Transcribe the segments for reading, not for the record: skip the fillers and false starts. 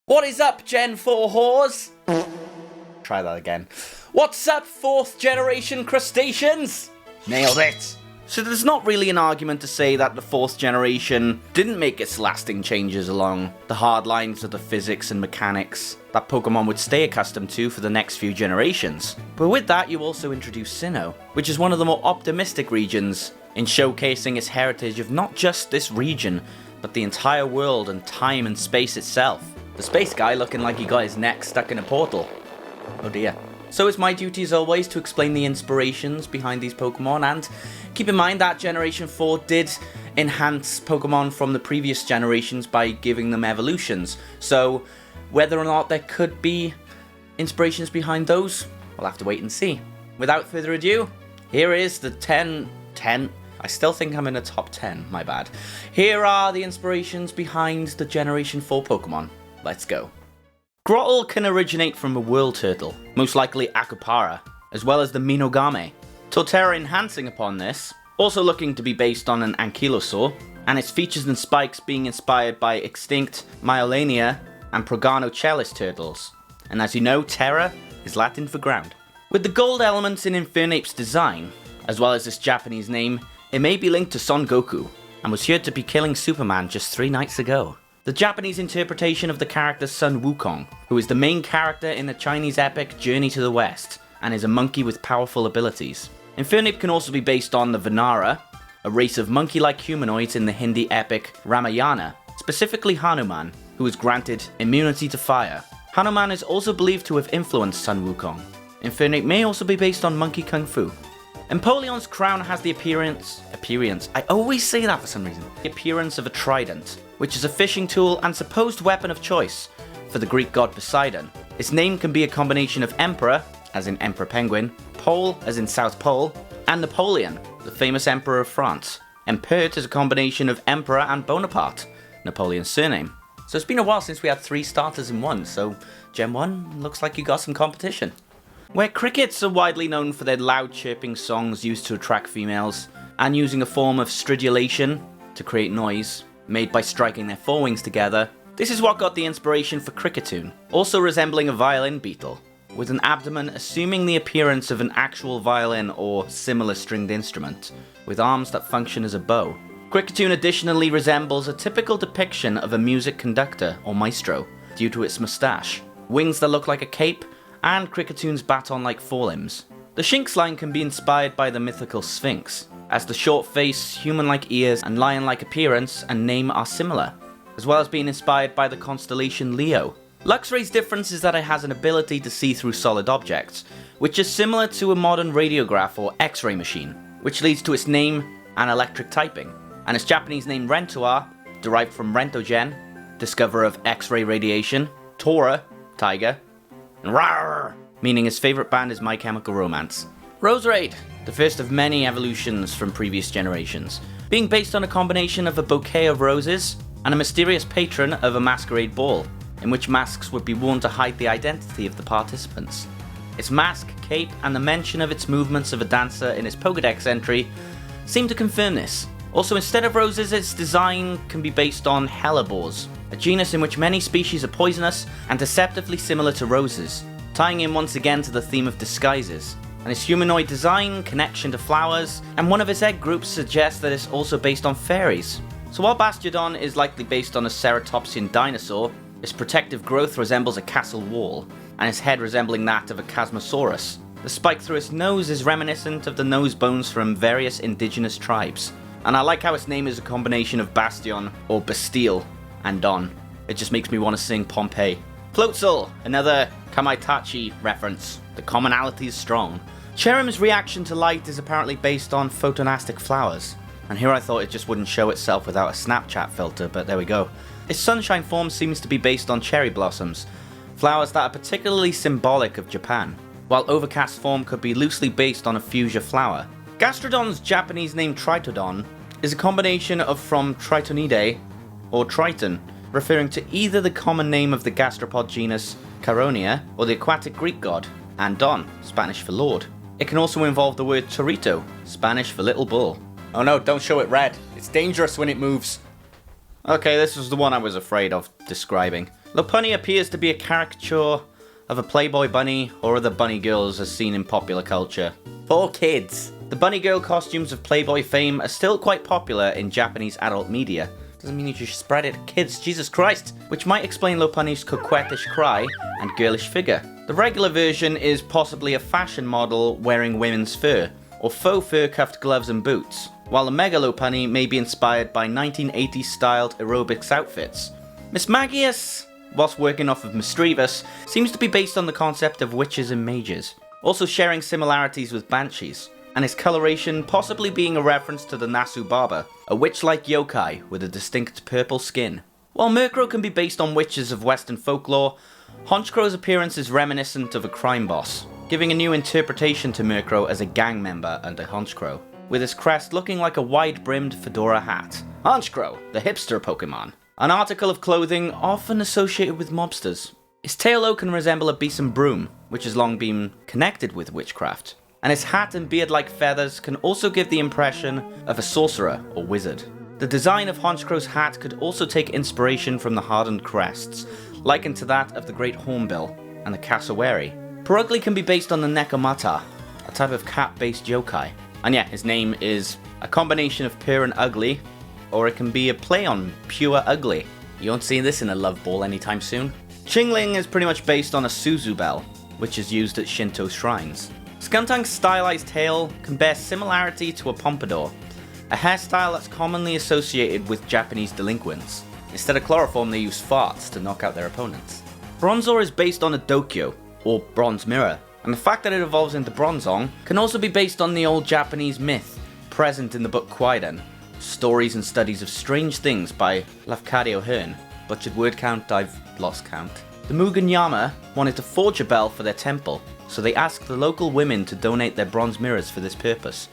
What is up, Gen 4 whores? Try that again. What's up, 4th generation crustaceans? Nailed it. So there's not really an argument to say that the 4th generation didn't make its lasting changes along the hard lines of the physics and mechanics that Pokemon would stay accustomed to for the next few generations. But with that, you also introduce Sinnoh, which is one of the more optimistic regions in showcasing its heritage of not just this region, but the entire world and time and space itself. The space guy looking like he got his neck stuck in a portal. Oh dear. So it's my duty as always to explain the inspirations behind these Pokemon, and keep in mind that Generation 4 did enhance Pokemon from the previous generations by giving them evolutions. So whether or not there could be inspirations behind those, we'll have to wait and see. Without further ado, here is the 10. I still think I'm in the top 10, my bad. Here are the inspirations behind the Generation 4 Pokemon. Let's go. Grotle can originate from a Whirl Turtle, most likely Akupara, as well as the Minogame. Torterra enhancing upon this, also looking to be based on an Ankylosaur, and its features and spikes being inspired by extinct Myolania and Proganochelis turtles. And as you know, Terra is Latin for ground. With the gold elements in Infernape's design, as well as its Japanese name, it may be linked to Son Goku, and was here to be killing Superman just 3 nights ago. The Japanese interpretation of the character Sun Wukong, who is the main character in the Chinese epic Journey to the West, and is a monkey with powerful abilities. Infernape can also be based on the Vanara, a race of monkey-like humanoids in the Hindi epic Ramayana, specifically Hanuman, who is granted immunity to fire. Hanuman is also believed to have influenced Sun Wukong. Infernape may also be based on monkey kung fu. Empoleon's crown has the appearance, I always say that for some reason, the appearance of a trident, which is a fishing tool and supposed weapon of choice for the Greek god Poseidon. Its name can be a combination of Emperor, as in Emperor Penguin, Pole, as in South Pole, and Napoleon, the famous Emperor of France. Empert is a combination of Emperor and Bonaparte, Napoleon's surname. So it's been a while since we had 3 starters in one, so Gen 1 looks like you got some competition. Where crickets are widely known for their loud chirping songs used to attract females, and using a form of stridulation to create noise, made by striking their forewings together, this is what got the inspiration for Kriketune, also resembling a violin beetle, with an abdomen assuming the appearance of an actual violin or similar stringed instrument, with arms that function as a bow. Kriketune additionally resembles a typical depiction of a music conductor or maestro, due to its moustache, wings that look like a cape, and Kriketune's baton-like forelimbs. The Shinx line can be inspired by the mythical Sphinx, as the short face, human-like ears, and lion-like appearance and name are similar, as well as being inspired by the constellation Leo. Luxray's difference is that it has an ability to see through solid objects, which is similar to a modern radiograph or X-ray machine, which leads to its name and electric typing, and its Japanese name Rentoa, derived from Rentogen, discoverer of X-ray radiation, Tora, tiger, and Rawr, meaning his favourite band is My Chemical Romance. Roserade, the first of many evolutions from previous generations, being based on a combination of a bouquet of roses and a mysterious patron of a masquerade ball, in which masks would be worn to hide the identity of the participants. Its mask, cape, and the mention of its movements of a dancer in its Pokédex entry seem to confirm this. Also, instead of roses, its design can be based on hellebores, a genus in which many species are poisonous and deceptively similar to roses, tying in once again to the theme of disguises. And its humanoid design, connection to flowers, and one of its egg groups suggests that it's also based on fairies. So while Bastiodon is likely based on a ceratopsian dinosaur, its protective growth resembles a castle wall, and its head resembling that of a Chasmosaurus. The spike through its nose is reminiscent of the nose bones from various indigenous tribes. And I like how its name is a combination of Bastion, or Bastille, and Don. It just makes me want to sing Pompeii. Floatzel, another Kamaitachi reference. The commonality is strong. Cherrim's reaction to light is apparently based on photonastic flowers. And here I thought it just wouldn't show itself without a Snapchat filter, but there we go. Its sunshine form seems to be based on cherry blossoms, flowers that are particularly symbolic of Japan, while overcast form could be loosely based on a fuchsia flower. Gastrodon's Japanese name Tritodon is a combination of from Tritonidae or Triton, referring to either the common name of the gastropod genus Caronia or the aquatic Greek god, and Don, Spanish for lord. It can also involve the word torito, Spanish for little bull. Oh no, don't show it red. It's dangerous when it moves. Okay, this was the one I was afraid of describing. Lopunny appears to be a caricature of a Playboy bunny or other bunny girls as seen in popular culture. For kids! The bunny girl costumes of Playboy fame are still quite popular in Japanese adult media. Doesn't mean you should spread it to kids, Jesus Christ! Which might explain Lopunny's coquettish cry and girlish figure. The regular version is possibly a fashion model wearing women's fur, or faux fur cuffed gloves and boots, while the Mega Lopunny may be inspired by 1980s styled aerobics outfits. Mismagius, whilst working off of Misdreavus, seems to be based on the concept of witches and mages, also sharing similarities with banshees, and its coloration possibly being a reference to the Nasu Baba, a witch-like yokai with a distinct purple skin. While Murkrow can be based on witches of Western folklore, Honchkrow's appearance is reminiscent of a crime boss, giving a new interpretation to Murkrow as a gang member under Honchkrow, with his crest looking like a wide-brimmed fedora hat. Honchkrow, the hipster Pokemon. An article of clothing often associated with mobsters. His tail can resemble a besom broom, which has long been connected with witchcraft, and his hat and beard-like feathers can also give the impression of a sorcerer or wizard. The design of Honchkrow's hat could also take inspiration from the hardened crests, likened to that of the Great Hornbill and the Cassowary. Purugly can be based on the Nekomata, a type of cat-based yokai. And yeah, his name is a combination of pure and ugly, or it can be a play on pure ugly. You won't see this in a love ball anytime soon. Chingling is pretty much based on a Suzu bell, which is used at Shinto shrines. Skuntank's stylized tail can bear similarity to a pompadour, a hairstyle that's commonly associated with Japanese delinquents. Instead of chloroform, they use farts to knock out their opponents. Bronzor is based on a Dokyo, or bronze mirror, and the fact that it evolves into Bronzong can also be based on the old Japanese myth present in the book Kwaidan, Stories and Studies of Strange Things by Lafcadio Hearn. Butchered word count, I've lost count. The Mugenyama wanted to forge a bell for their temple, so they asked the local women to donate their bronze mirrors for this purpose.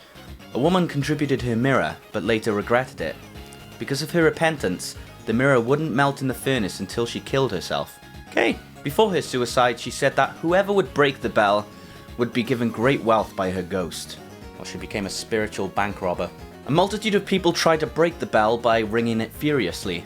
A woman contributed her mirror, but later regretted it. Because of her repentance, the mirror wouldn't melt in the furnace until she killed herself. Okay. Before her suicide, she said that whoever would break the bell would be given great wealth by her ghost. Or she became a spiritual bank robber. A multitude of people tried to break the bell by ringing it furiously.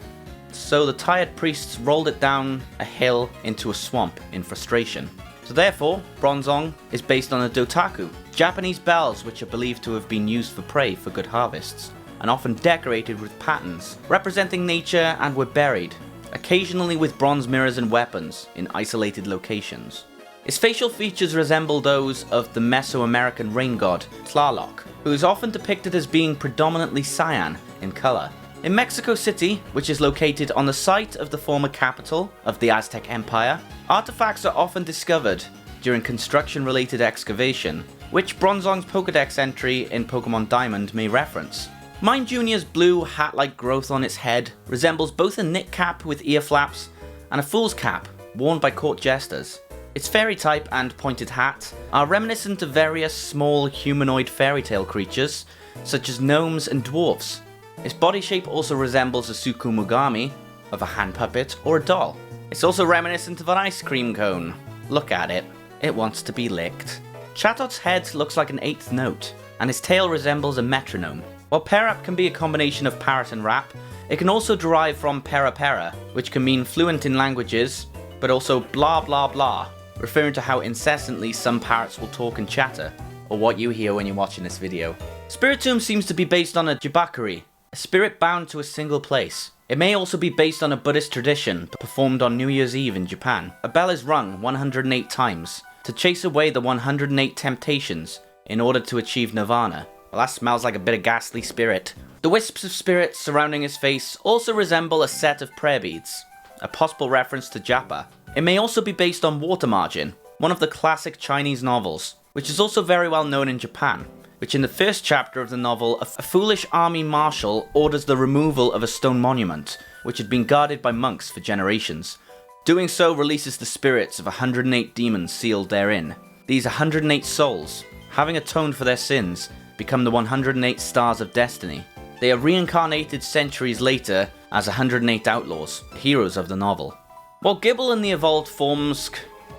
So the tired priests rolled it down a hill into a swamp in frustration. So therefore, Bronzong is based on a dotaku, Japanese bells which are believed to have been used for prey for good harvests, and often decorated with patterns representing nature and were buried, occasionally with bronze mirrors and weapons in isolated locations. His facial features resemble those of the Mesoamerican rain god, Tlaloc, who is often depicted as being predominantly cyan in color. In Mexico City, which is located on the site of the former capital of the Aztec Empire, artifacts are often discovered during construction-related excavation, which Bronzong's Pokédex entry in Pokemon Diamond may reference. Mime Jr.'s blue hat-like growth on its head resembles both a knit cap with ear flaps and a fool's cap worn by court jesters. Its fairy type and pointed hat are reminiscent of various small humanoid fairy tale creatures, such as gnomes and dwarfs. Its body shape also resembles a Sukumugami, of a hand puppet or a doll. It's also reminiscent of an ice cream cone. Look at it. It wants to be licked. Chatot's head looks like an eighth note, and its tail resembles a metronome. While Perap can be a combination of parrot and rap, it can also derive from pera, which can mean fluent in languages, but also blah blah blah, referring to how incessantly some parrots will talk and chatter, or what you hear when you're watching this video. Spiritomb seems to be based on a Jibakuri, a spirit bound to a single place. It may also be based on a Buddhist tradition performed on New Year's Eve in Japan. A bell is rung 108 times to chase away the 108 temptations in order to achieve nirvana. Well, that smells like a bit of ghastly spirit. The wisps of spirits surrounding his face also resemble a set of prayer beads, a possible reference to Japa. It may also be based on Water Margin, one of the classic Chinese novels, which is also very well known in Japan, which in the first chapter of the novel, a foolish army marshal orders the removal of a stone monument, which had been guarded by monks for generations. Doing so releases the spirits of 108 demons sealed therein. These 108 souls, having atoned for their sins, become the 108 stars of destiny. They are reincarnated centuries later as 108 outlaws, heroes of the novel. While Gible in the evolved forms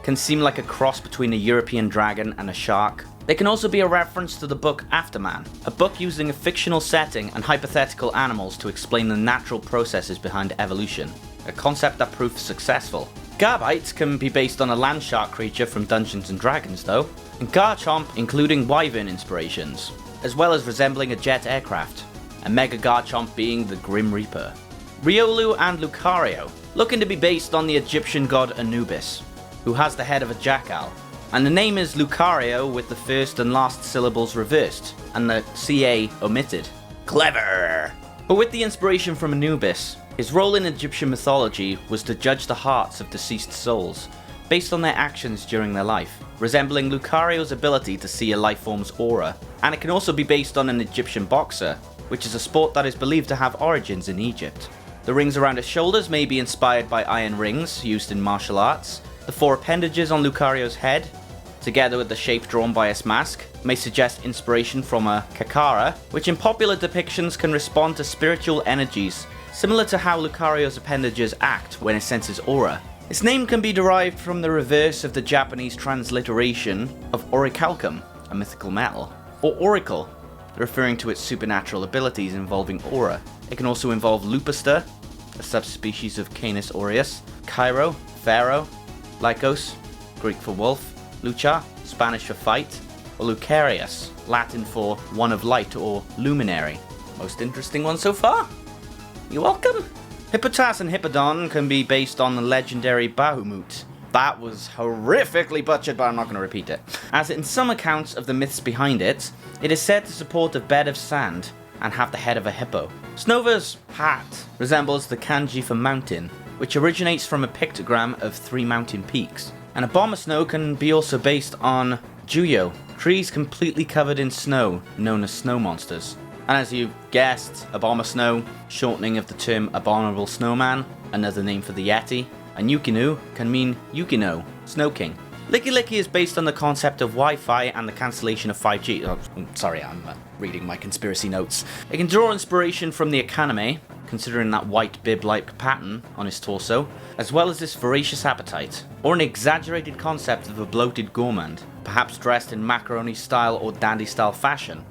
can seem like a cross between a European dragon and a shark, They can also be a reference to the book Afterman, a book using a fictional setting and hypothetical animals to explain the natural processes behind evolution, a concept that proved successful. Gabite can be based on a land shark creature from Dungeons & Dragons though, and Garchomp including wyvern inspirations, as well as resembling a jet aircraft, a Mega Garchomp being the Grim Reaper. Riolu and Lucario, looking to be based on the Egyptian god Anubis, who has the head of a jackal, and the name is Lucario with the first and last syllables reversed, and the CA omitted. Clever! But with the inspiration from Anubis, his role in Egyptian mythology was to judge the hearts of deceased souls, based on their actions during their life, resembling Lucario's ability to see a lifeform's aura, and it can also be based on an Egyptian boxer, which is a sport that is believed to have origins in Egypt. The rings around his shoulders may be inspired by iron rings used in martial arts. The 4 appendages on Lucario's head, together with the shape drawn by his mask, may suggest inspiration from a Kakara, which in popular depictions can respond to spiritual energies, similar to how Lucario's appendages act when it senses aura. Its name can be derived from the reverse of the Japanese transliteration of orichalcum, a mythical metal, or oracle, referring to its supernatural abilities involving aura. It can also involve Lupister, a subspecies of Canis aureus, Cairo, Pharaoh, Lycos, Greek for wolf, Lucha, Spanish for fight, or Lucarius, Latin for one of light or luminary. Most interesting one so far? You're welcome. Hippotas and Hppowdon can be based on the legendary Bahamut. That was horrifically butchered, but I'm not going to repeat it. As in some accounts of the myths behind it, it is said to support a bed of sand and have the head of a hippo. Snover's hat resembles the kanji for mountain, which originates from a pictogram of 3 mountain peaks. And Abomasnow can be also based on Juyo, trees completely covered in snow, known as snow monsters. And as you guessed, Abomasnow, shortening of the term Abominable Snowman, another name for the Yeti, and Yukino can mean Yukino, Snow King. Lickilicky is based on the concept of Wi-Fi and the cancellation of 5G. Oh, sorry, I'm reading my conspiracy notes. It can draw inspiration from the Akaname, considering that white bib-like pattern on his torso, as well as this voracious appetite, or an exaggerated concept of a bloated gourmand, perhaps dressed in macaroni style or dandy style fashion.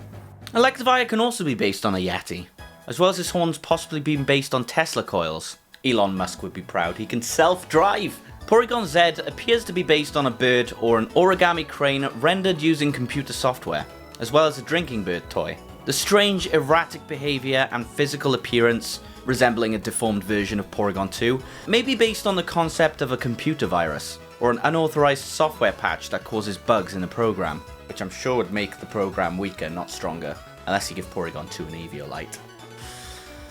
Electivire can also be based on a Yeti, as well as his horns possibly being based on Tesla coils. Elon Musk would be proud, he can self-drive! Porygon Z appears to be based on a bird or an origami crane rendered using computer software, as well as a drinking bird toy. The strange, erratic behaviour and physical appearance, resembling a deformed version of Porygon 2, may be based on the concept of a computer virus, or an unauthorized software patch that causes bugs in a program, which I'm sure would make the program weaker, not stronger, unless you give Porygon 2 an Eviolite.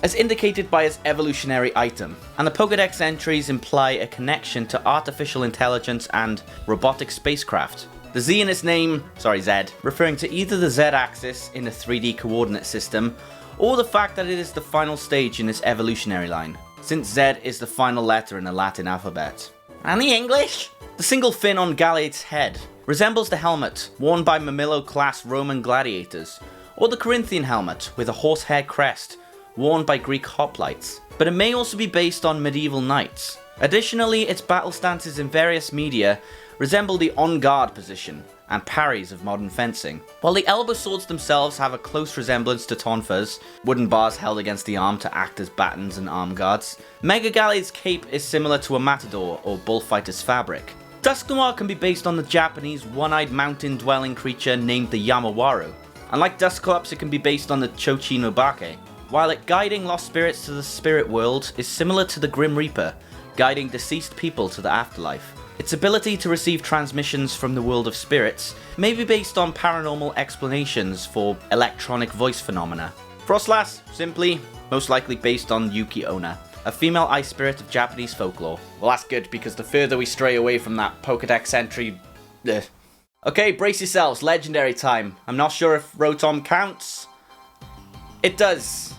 As indicated by its evolutionary item, and the Pokédex entries imply a connection to artificial intelligence and robotic spacecraft. The Z in its name, Z, referring to either the Z-axis in a 3D coordinate system, or the fact that it is the final stage in this evolutionary line, since Z is the final letter in the Latin alphabet. And the English? The single fin on Gallade head resembles the helmet worn by Mamillo-class Roman gladiators, or the Corinthian helmet with a horsehair crest worn by Greek hoplites, but it may also be based on medieval knights. Additionally, its battle stances in various media resemble the on-guard position and parries of modern fencing, while the elbow swords themselves have a close resemblance to tonfas, wooden bars held against the arm to act as batons and arm guards. Mega Gallade's cape is similar to a matador or bullfighter's fabric. Dusknoir can be based on the Japanese one-eyed mountain-dwelling creature named the Yamawaru, and like Dusclops it can be based on the Chochi no Bake, while it guiding lost spirits to the spirit world is similar to the Grim Reaper, guiding deceased people to the afterlife. Its ability to receive transmissions from the world of spirits may be based on paranormal explanations for electronic voice phenomena. Frostlass, simply, most likely based on Yuki Onna, a female ice spirit of Japanese folklore. Well, that's good, because the further we stray away from that Pokédex entry... Okay, brace yourselves, legendary time. I'm not sure if Rotom counts. It does.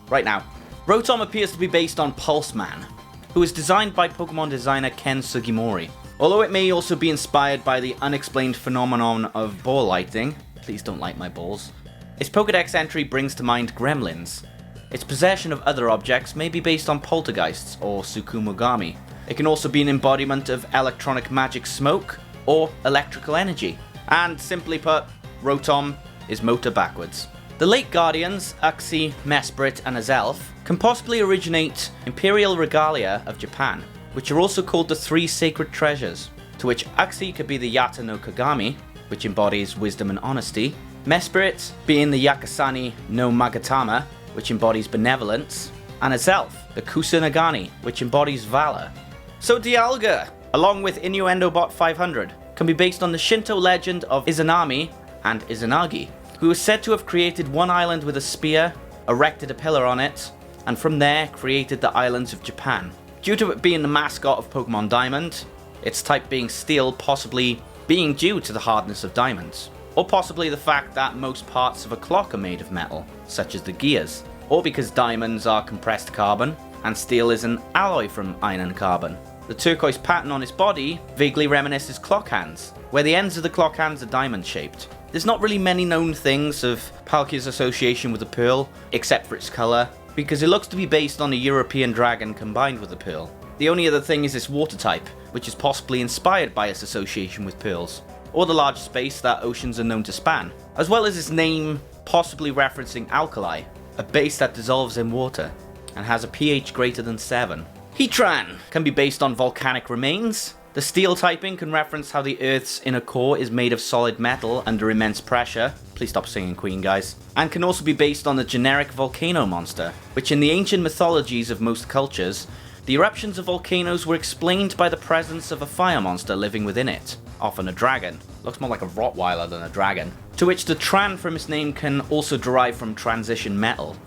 Right now. Rotom appears to be based on Pulseman, who was designed by Pokemon designer Ken Sugimori. Although it may also be inspired by the unexplained phenomenon of ball lighting, please don't light my balls, its Pokédex entry brings to mind gremlins. Its possession of other objects may be based on poltergeists or Sukumogami. It can also be an embodiment of electronic magic smoke or electrical energy. And simply put, Rotom is motor backwards. The late Guardians, Uxie, Mesprit, and Azelf, can possibly originate Imperial Regalia of Japan, which are also called the Three Sacred Treasures, to which Uxie could be the Yata no Kagami, which embodies wisdom and honesty, Mesprit being the Yakasani no Magatama, which embodies benevolence, and Azelf, the Kusanagani, which embodies valor. So Dialga, along with Innuendobot 500, can be based on the Shinto legend of Izanami and Izanagi, who is said to have created one island with a spear, erected a pillar on it, and from there created the islands of Japan. Due to it being the mascot of Pokemon Diamond, its type being steel possibly being due to the hardness of diamonds, or possibly the fact that most parts of a clock are made of metal, such as the gears, or because diamonds are compressed carbon, and steel is an alloy from iron and carbon. The turquoise pattern on its body vaguely reminisces clock hands, where the ends of the clock hands are diamond-shaped. There's not really many known things of Palkia's association with the pearl, except for its colour, because it looks to be based on a European dragon combined with the pearl. The only other thing is its water type, which is possibly inspired by its association with pearls, or the large space that oceans are known to span, as well as its name possibly referencing alkali, a base that dissolves in water, and has a pH greater than 7. Heatran can be based on volcanic remains. The steel typing can reference how the Earth's inner core is made of solid metal under immense pressure. Please stop singing Queen, guys. And can also be based on the generic volcano monster, which in the ancient mythologies of most cultures, the eruptions of volcanoes were explained by the presence of a fire monster living within it, often a dragon. Looks more like a Rottweiler than a dragon. To which the Tran from its name can also derive from transition metal,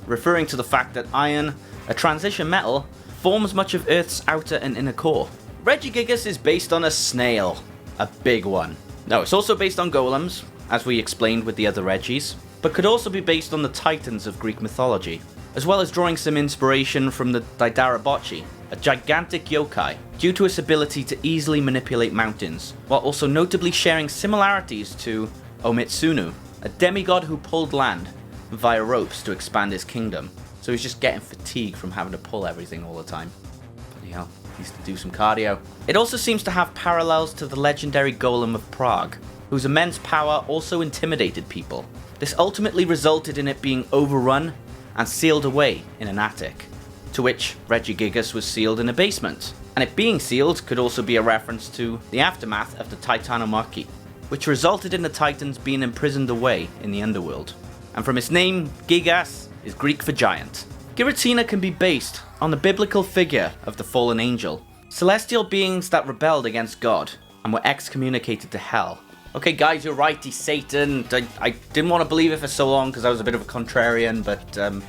referring to the fact that iron, a transition metal, forms much of Earth's outer and inner core. Regigigas is based on a snail, a big one. No, it's also based on golems, as we explained with the other Regis, but could also be based on the Titans of Greek mythology, as well as drawing some inspiration from the Daidarabochi, a gigantic yokai, due to its ability to easily manipulate mountains, while also notably sharing similarities to Omitsunu, a demigod who pulled land via ropes to expand his kingdom. So he's just getting fatigued from having to pull everything all the time. Bloody hell. Needs to do some cardio. It also seems to have parallels to the legendary Golem of Prague, whose immense power also intimidated people. This ultimately resulted in it being overrun and sealed away in an attic, to which Regigigas was sealed in a basement. And it being sealed could also be a reference to the aftermath of the Titanomachy, which resulted in the Titans being imprisoned away in the underworld. And from its name, Gigas is Greek for giant. Giratina can be based on the biblical figure of the fallen angel, celestial beings that rebelled against God and were excommunicated to hell. Okay guys, you're right, he's Satan. I didn't want to believe it for so long because I was a bit of a contrarian, but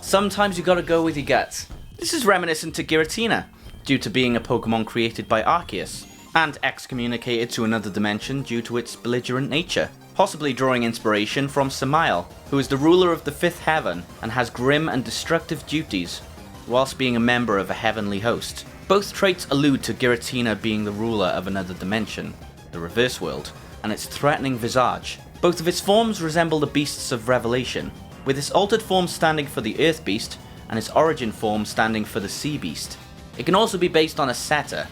sometimes you gotta go with your guts. This is reminiscent to Giratina, due to being a Pokemon created by Arceus, and excommunicated to another dimension due to its belligerent nature. Possibly drawing inspiration from Samael, who is the ruler of the fifth heaven and has grim and destructive duties, whilst being a member of a heavenly host. Both traits allude to Giratina being the ruler of another dimension, the reverse world, and its threatening visage. Both of its forms resemble the beasts of Revelation, with its altered form standing for the Earth Beast and its origin form standing for the Sea Beast. It can also be based on a setter,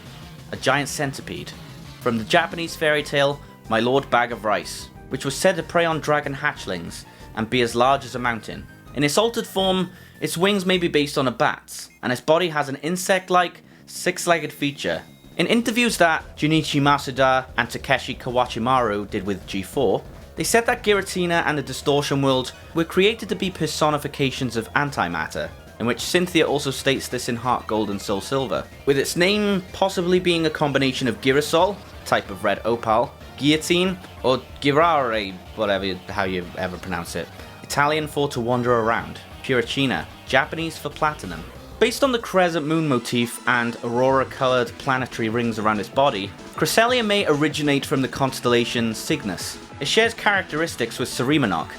a giant centipede, from the Japanese fairy tale My Lord Bag of Rice, which was said to prey on dragon hatchlings and be as large as a mountain. In its altered form, its wings may be based on a bat's, and its body has an insect-like, six-legged feature. In interviews that Junichi Masuda and Takeshi Kawachimaru did with G4, they said that Giratina and the Distortion World were created to be personifications of antimatter, in which Cynthia also states this in Heart Gold and Soul Silver, with its name possibly being a combination of Girasol, type of red opal, guillotine, or girare, how you ever pronounce it. Italian for to wander around, Puricina, Japanese for platinum. Based on the crescent moon motif and aurora-coloured planetary rings around its body, Cresselia may originate from the constellation Cygnus. It shares characteristics with Ceremonok,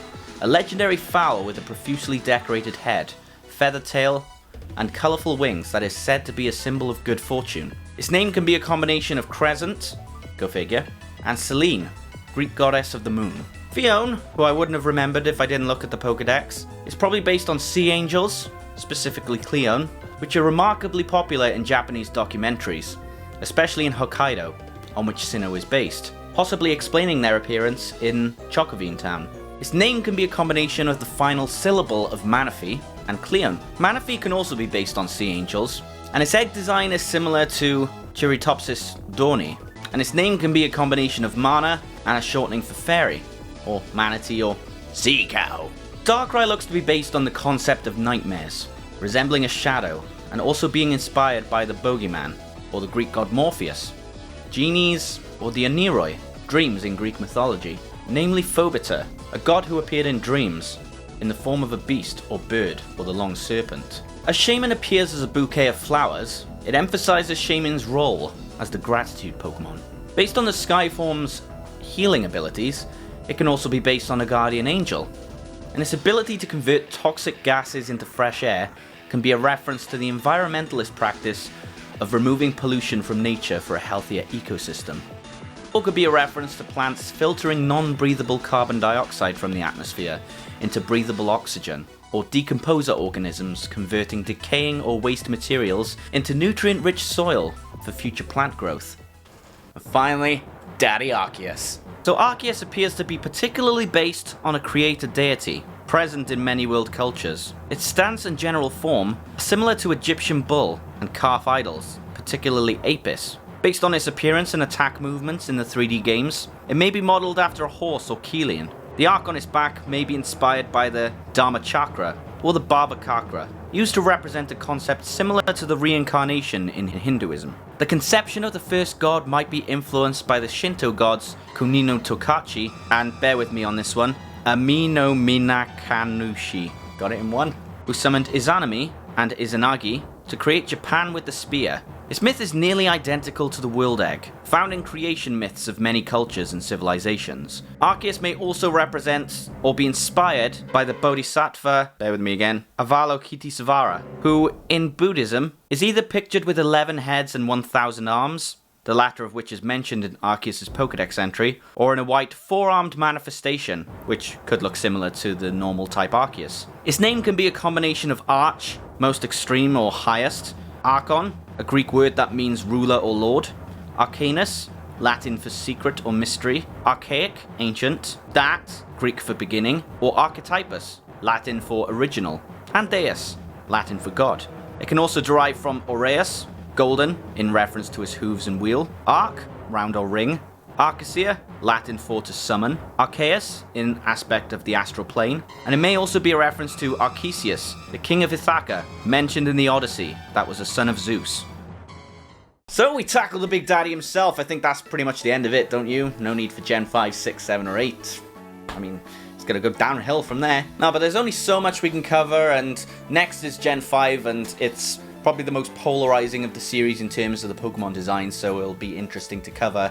a legendary fowl with a profusely decorated head, feathered tail, and colourful wings that is said to be a symbol of good fortune. Its name can be a combination of Crescent, go figure, and Selene, Greek goddess of the moon. Fione, who I wouldn't have remembered if I didn't look at the Pokedex, is probably based on sea angels, specifically Cleone, which are remarkably popular in Japanese documentaries, especially in Hokkaido, on which Sinnoh is based. possibly explaining their appearance in Chocovine Town. Its name can be a combination of the final syllable of Manaphy and Cleon. Manaphy can also be based on sea angels, and its egg design is similar to Chiritopsis dorni, and its name can be a combination of mana and a shortening for fairy, or manatee, or sea cow. Darkrai looks to be based on the concept of nightmares, resembling a shadow, and also being inspired by the bogeyman, or the Greek god Morpheus, genies, or the Aneroi, dreams in Greek mythology, namely Phobita, a god who appeared in dreams, in the form of a beast or bird, or the long serpent. As Shaman appears as a bouquet of flowers, it emphasizes Shaman's role as the gratitude Pokemon. Based on the Skyform's healing abilities, it can also be based on a guardian angel, and its ability to convert toxic gases into fresh air can be a reference to the environmentalist practice of removing pollution from nature for a healthier ecosystem. Or could be a reference to plants filtering non-breathable carbon dioxide from the atmosphere into breathable oxygen, or decomposer organisms converting decaying or waste materials into nutrient-rich soil for future plant growth. And finally, Daddy Arceus. So Arceus appears to be particularly based on a creator deity, present in many world cultures. Its stance and general form are similar to Egyptian bull and calf idols, particularly Apis. Based on its appearance and attack movements in the 3D games, it may be modelled after a horse or Keelian. The arc on its back may be inspired by the Dharma Chakra, or the Baba Chakra, used to represent a concept similar to the reincarnation in Hinduism. The conception of the first god might be influenced by the Shinto gods Kuni no Tokachi, and bear with me on this one, Ami no Minakanushi, got it in one, who summoned Izanami and Izanagi to create Japan with the spear. Its myth is nearly identical to the World Egg, found in creation myths of many cultures and civilizations. Arceus may also represent or be inspired by the Bodhisattva, bear with me again, Avalokitesvara, who in Buddhism is either pictured with 11 heads and 1,000 arms, the latter of which is mentioned in Arceus' Pokedex entry, or in a white four-armed manifestation, which could look similar to the normal type Arceus. Its name can be a combination of arch, most extreme or highest, Archon, a Greek word that means ruler or lord, Arcanus, Latin for secret or mystery, Archaic, ancient, Dat, Greek for beginning, or Archetypus, Latin for original, and Deus, Latin for god. It can also derive from Aureus, golden, in reference to his hooves and wheel, Arc, round or ring, Arcesia, Latin for to summon, Arceus, in aspect of the astral plane, and it may also be a reference to Arceisius, the king of Ithaca, mentioned in the Odyssey, that was a son of Zeus. So we tackled the Big Daddy himself. I think that's pretty much the end of it, don't you? No need for Gen 5, 6, 7, or 8. I mean, it's gonna go downhill from there. No, but there's only so much we can cover, and next is Gen 5, and it's probably the most polarizing of the series in terms of the Pokemon design, so it'll be interesting to cover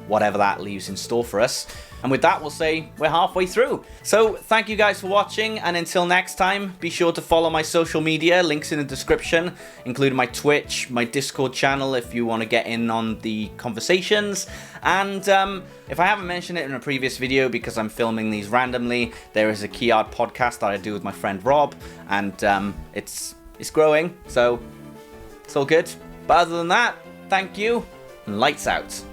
whatever that leaves in store for us. And with that, we'll say we're halfway through. So thank you guys for watching, and until next time, be sure to follow my social media, links in the description, including my Twitch, my Discord channel if you want to get in on the conversations. And if I haven't mentioned it in a previous video because I'm filming these randomly, there is a Key Art podcast that I do with my friend Rob, and it's growing, so it's all good. But other than that, thank you, and lights out.